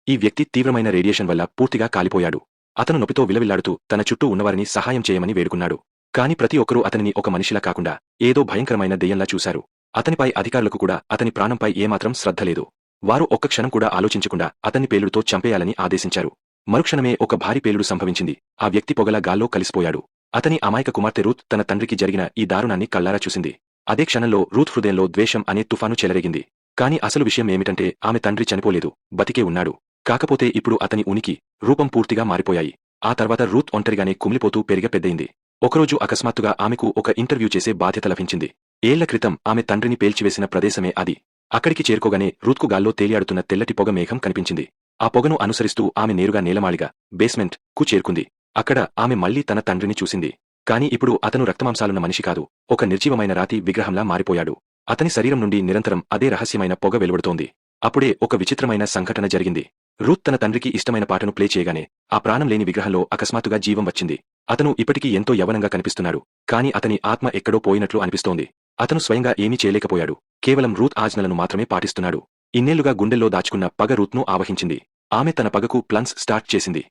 ఈ వ్యక్తి తీవ్రమైన రేడియేషన్ వల్ల పూర్తిగా కాలిపోయాడు. అతను నొప్పితో విలవిల్లాడుతూ తన చుట్టూ ఉన్నవారిని సహాయం చేయమని వేడుకున్నాడు. కాని ప్రతి ఒక్కరూ అతనిని ఒక మనిషిలా కాకుండా ఏదో భయంకరమైన దెయ్యంలా చూశారు. అతనిపై అధికారులకు కూడా అతని ప్రాణంపై ఏమాత్రం శ్రద్ధ లేదు. వారు ఒక్క క్షణం కూడా ఆలోచించకుండా అతన్ని పేలుడుతో చంపేయాలని ఆదేశించారు. మరుక్షణమే ఒక భారీ పేలుడు సంభవించింది. ఆ వ్యక్తి పొగల గాల్లో కలిసిపోయాడు. అతని అమాయక కుమార్తె రూత్ తన తండ్రికి జరిగిన ఈ దారుణాన్ని కళ్లారా చూసింది. అదే క్షణంలో రూత్ హృదయంలో ద్వేషం అనే తుఫాను చెలరేగింది. కాని అసలు విషయం ఏమిటంటే ఆమె తండ్రి చనిపోలేదు, బతికే ఉన్నాడు. కాకపోతే ఇప్పుడు అతని ఉనికి, రూపం పూర్తిగా మారిపోయాయి. ఆ తర్వాత రూత్ ఒంటరిగానే కుమిలిపోతూ పెద్దయింది. ఒకరోజు అకస్మాత్తుగా ఆమెకు ఒక ఇంటర్వ్యూ చేసే బాధ్యత లభించింది. ఏళ్ల క్రితం ఆమె తండ్రిని పేల్చివేసిన ప్రదేశమే అది. అక్కడికి చేరుకోగానే రూత్కు గాల్లో తేలియాడుతున్న తెల్లటి పొగ మేఘం కనిపించింది. ఆ పొగను అనుసరిస్తూ ఆమె నేరుగా నేలమాళిగా, బేస్మెంట్ కు చేరుకుంది. అక్కడ ఆమె మళ్లీ తన తండ్రిని చూసింది. కాని ఇప్పుడు అతను రక్తమాంసాలున్న మనిషి కాదు, ఒక నిర్జీవమైన రాతి విగ్రహంలా మారిపోయాడు. అతని శరీరం నుండి నిరంతరం అదే రహస్యమైన పొగ వెలువడుతోంది. అప్పుడే ఒక విచిత్రమైన సంఘటన జరిగింది. రూత్ తన తండ్రికి ఇష్టమైన పాటను ప్లే చేయగానే ఆ ప్రాణం లేని విగ్రహంలో అకస్మాత్తుగా జీవం వచ్చింది. అతను ఇప్పటికీ ఎంతో యవ్వనంగా కనిపిస్తున్నాడు. కాని అతని ఆత్మ ఎక్కడో పోయినట్లు అనిపిస్తోంది. అతను స్వయంగా ఏమీ చేయలేకపోయాడు. కేవలం రూత్ ఆజ్ఞలను మాత్రమే పాటిస్తున్నాడు. ఇన్నేళ్లుగా గుండెల్లో దాచుకున్న పగ రూత్ను ఆవహించింది. ఆమె తన పగకు ప్లాన్స్ స్టార్ట్ చేసింది.